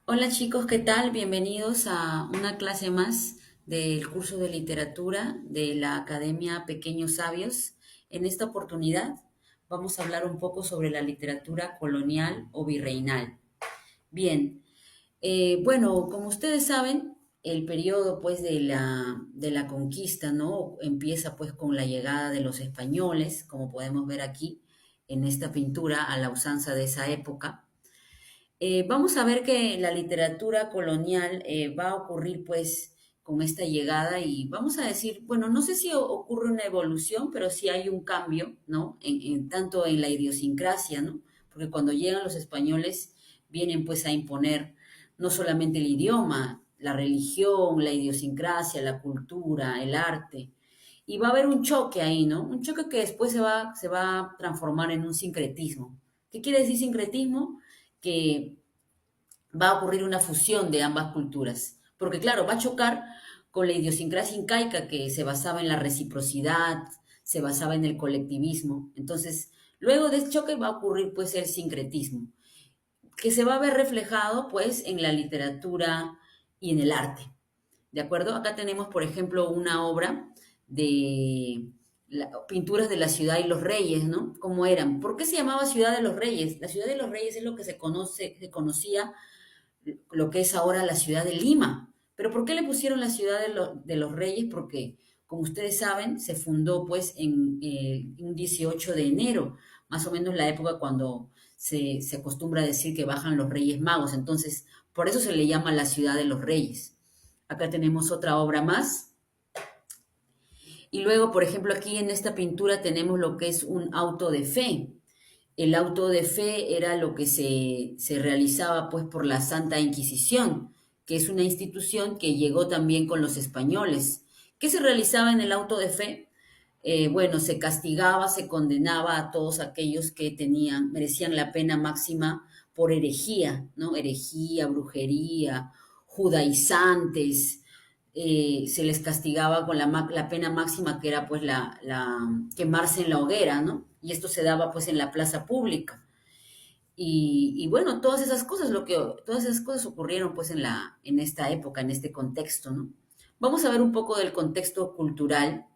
Hola chicos, ¿qué tal? Bienvenidos a una clase más del curso de literatura de la Academia Pequeños Sabios. En esta oportunidad vamos a hablar un poco sobre la literatura colonial o virreinal. Bien, bueno, como ustedes saben, el periodo pues de la conquista, ¿no? Empieza pues con la llegada de los españoles, como podemos ver aquí en esta pintura, a la usanza de esa época. Vamos a ver que la literatura colonial va a ocurrir pues con esta llegada y vamos a decir, bueno, no sé si ocurre una evolución, pero sí hay un cambio, ¿no? Tanto en la idiosincrasia, ¿no? Porque cuando llegan los españoles vienen pues a imponer no solamente el idioma, la religión, la idiosincrasia, la cultura, el arte. Y va a haber un choque ahí, ¿no? Un choque que después se va a transformar en un sincretismo. ¿Qué quiere decir sincretismo? Que va a ocurrir una fusión de ambas culturas, porque claro, va a chocar con la idiosincrasia incaica que se basaba en la reciprocidad, se basaba en el colectivismo. Entonces, luego de este choque va a ocurrir pues el sincretismo, que se va a ver reflejado pues en la literatura y en el arte. ¿De acuerdo? Acá tenemos, por ejemplo, una obra de pinturas de la ciudad y los reyes, ¿no? ¿Cómo eran? ¿Por qué se llamaba Ciudad de los Reyes? La Ciudad de los Reyes es lo que se conocía lo que es ahora la ciudad de Lima. ¿Pero por qué le pusieron la ciudad de los Reyes? Porque, como ustedes saben, se fundó pues en un 18 de enero, más o menos la época cuando se acostumbra a decir que bajan los Reyes Magos. Entonces, por eso se le llama la ciudad de los Reyes. Acá tenemos otra obra más. Y luego, por ejemplo, aquí en esta pintura tenemos lo que es un auto de fe. El auto de fe era lo que se realizaba pues por la Santa Inquisición, que es una institución que llegó también con los españoles. ¿Qué se realizaba en el auto de fe? Bueno, se castigaba, se condenaba a todos aquellos que merecían la pena máxima por herejía, ¿no? Herejía, brujería, judaizantes, se les castigaba con la pena máxima que era pues la quemarse en la hoguera, ¿no? Y esto se daba pues en la plaza pública. Y bueno, todas esas cosas ocurrieron pues en esta época, en este contexto, ¿no? Vamos a ver un poco del contexto cultural.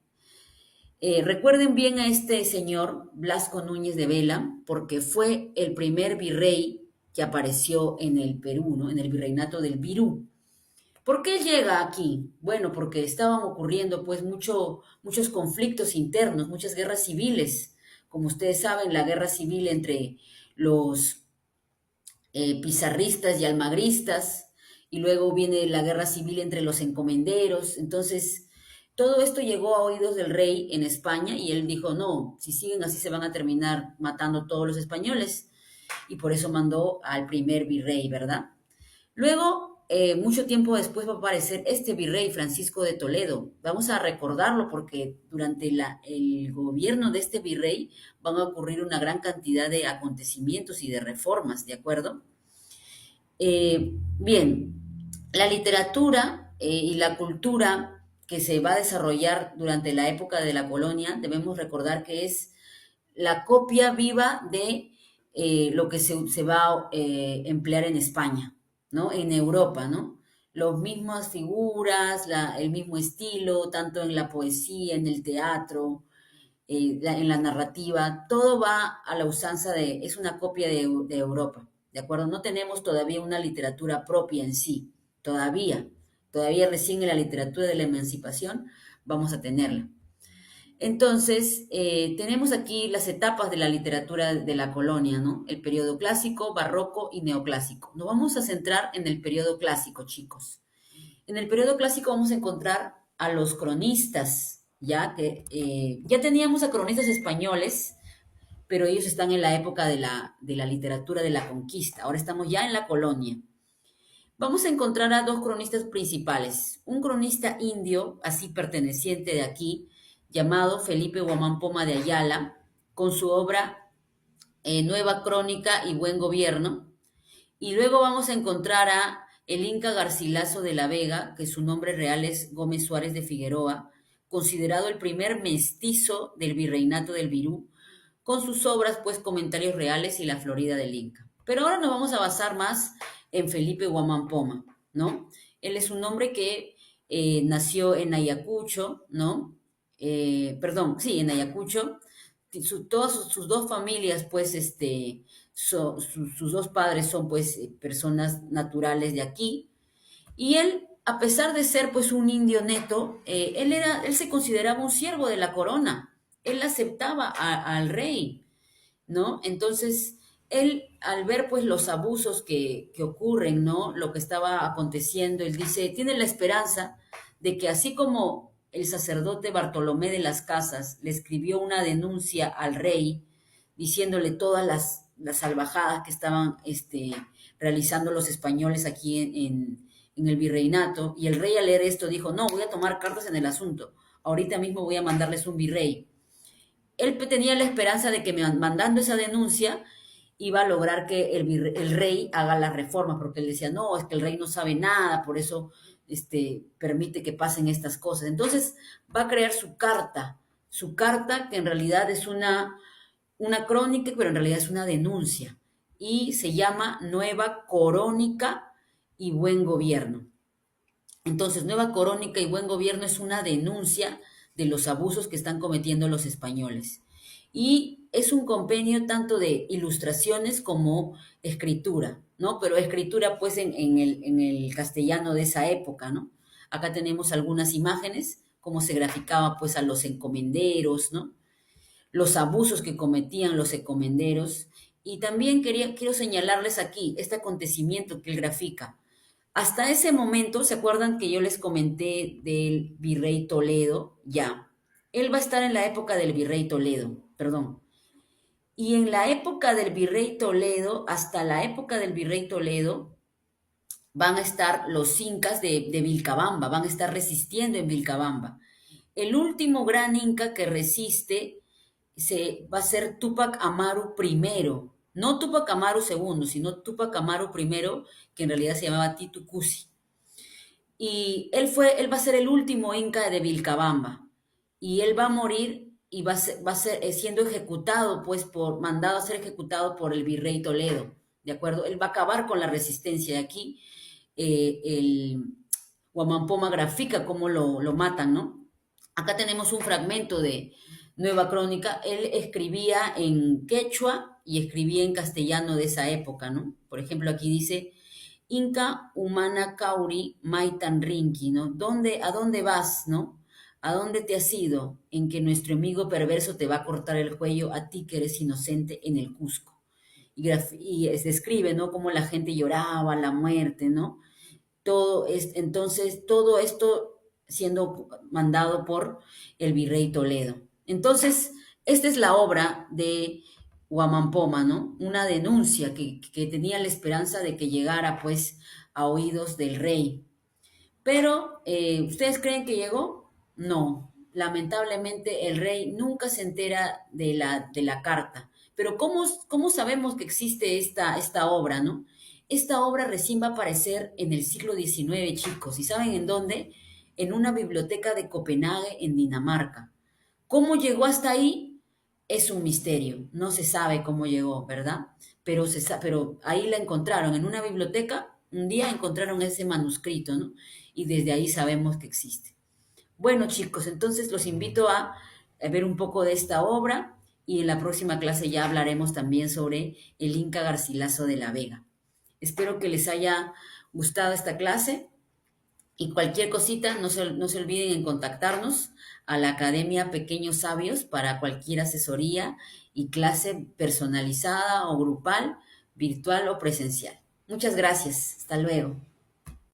Recuerden bien a este señor Blasco Núñez de Vela, porque fue el primer virrey que apareció en el Perú, ¿no? En el virreinato del Virú. ¿Por qué llega aquí? Bueno, porque estaban ocurriendo pues muchos conflictos internos, muchas guerras civiles. Como ustedes saben, la guerra civil entre los pizarristas y almagristas, y luego viene la guerra civil entre los encomenderos. Entonces, todo esto llegó a oídos del rey en España y él dijo, no, si siguen así se van a terminar matando todos los españoles. Y por eso mandó al primer virrey, ¿verdad? Luego, mucho tiempo después va a aparecer este virrey Francisco de Toledo. Vamos a recordarlo porque durante el gobierno de este virrey van a ocurrir una gran cantidad de acontecimientos y de reformas, ¿de acuerdo? Bien, la literatura y la cultura que se va a desarrollar durante la época de la colonia, debemos recordar que es la copia viva de lo que se va a emplear en España, ¿no? En Europa, ¿no? Las mismas figuras, el mismo estilo, tanto en la poesía, en el teatro, en la narrativa, todo va a la usanza es una copia de Europa, ¿de acuerdo? No tenemos todavía una literatura propia en sí, todavía recién en la literatura de la emancipación vamos a tenerla. Entonces, tenemos aquí las etapas de la literatura de la colonia, ¿no? El periodo clásico, barroco y neoclásico. Nos vamos a centrar en el periodo clásico, chicos. En el periodo clásico vamos a encontrar a los cronistas, ya que ya teníamos a cronistas españoles, pero ellos están en la época de la literatura de la conquista. Ahora estamos ya en la colonia. Vamos a encontrar a dos cronistas principales. Un cronista indio, así perteneciente de aquí, llamado Felipe Guamán Poma de Ayala, con su obra Nueva Crónica y Buen Gobierno. Y luego vamos a encontrar a el Inca Garcilaso de la Vega, que su nombre real es Gómez Suárez de Figueroa, considerado el primer mestizo del virreinato del Virú, con sus obras, pues, Comentarios Reales y La Florida del Inca. Pero ahora nos vamos a basar más en Felipe Huamampoma, ¿no? Él es un hombre que nació en Ayacucho, ¿no? Perdón, sí, en Ayacucho. Todas sus dos familias, pues, sus dos padres son, pues, personas naturales de aquí. Y él, a pesar de ser, pues, un indio neto, él se consideraba un siervo de la corona. Él aceptaba al rey, ¿no? Entonces, él, al ver pues los abusos que ocurren, ¿no? Lo que estaba aconteciendo, él dice, tiene la esperanza de que así como el sacerdote Bartolomé de las Casas le escribió una denuncia al rey, diciéndole todas las salvajadas que estaban realizando los españoles aquí en el virreinato, y el rey al leer esto dijo, no, voy a tomar cartas en el asunto, ahorita mismo voy a mandarles un virrey. Él tenía la esperanza de que mandando esa denuncia iba a lograr que el rey haga la reforma, porque él decía, no, es que el rey no sabe nada, por eso permite que pasen estas cosas. Entonces va a crear su carta que en realidad es una crónica, pero en realidad es una denuncia, y se llama Nueva Corónica y Buen Gobierno. Entonces, Nueva Corónica y Buen Gobierno es una denuncia de los abusos que están cometiendo los españoles. Y es un compendio tanto de ilustraciones como escritura, ¿no? Pero escritura pues en el castellano de esa época, ¿no? Acá tenemos algunas imágenes, cómo se graficaba pues a los encomenderos, ¿no? Los abusos que cometían los encomenderos. Y también quiero señalarles aquí este acontecimiento que él grafica. Hasta ese momento, ¿se acuerdan que yo les comenté del virrey Toledo? Ya. Él va a estar en la época del virrey Toledo, perdón. Y en la época del virrey Toledo, hasta la época del virrey Toledo, van a estar los incas de Vilcabamba, van a estar resistiendo en Vilcabamba. El último gran inca que resiste va a ser Túpac Amaru I, no Túpac Amaru II, sino Túpac Amaru I, que en realidad se llamaba Titu Cusi. Y él va a ser el último inca de Vilcabamba. Y él va a morir y va a ser siendo ejecutado, pues, mandado a ser ejecutado por el virrey Toledo, ¿de acuerdo? Él va a acabar con la resistencia de aquí. El Huamampoma grafica cómo lo matan, ¿no? Acá tenemos un fragmento de Nueva Crónica. Él escribía en quechua y escribía en castellano de esa época, ¿no? Por ejemplo, aquí dice, Inca humana cauri maitan rinki, ¿no? ¿A dónde vas, no? ¿A dónde te has ido? En que nuestro amigo perverso te va a cortar el cuello a ti que eres inocente en el Cusco. Y describe, ¿no? Cómo la gente lloraba, la muerte, ¿no? Entonces, todo esto siendo mandado por el virrey Toledo. Entonces, esta es la obra de Huamampoma, ¿no? Una denuncia que tenía la esperanza de que llegara, pues, a oídos del rey. Pero, ¿ustedes creen que llegó? No. Lamentablemente, el rey nunca se entera de la carta. Pero ¿cómo sabemos que existe esta obra, no? Esta obra recién va a aparecer en el siglo XIX, chicos. ¿Y saben en dónde? En una biblioteca de Copenhague, en Dinamarca. ¿Cómo llegó hasta ahí? Es un misterio. No se sabe cómo llegó, ¿verdad? Pero ahí la encontraron en una biblioteca. Un día encontraron ese manuscrito, ¿no? Y desde ahí sabemos que existe. Bueno, chicos, entonces los invito a ver un poco de esta obra y en la próxima clase ya hablaremos también sobre el Inca Garcilaso de la Vega. Espero que les haya gustado esta clase y cualquier cosita, no se olviden en contactarnos a la Academia Pequeños Sabios para cualquier asesoría y clase personalizada o grupal, virtual o presencial. Muchas gracias. Hasta luego.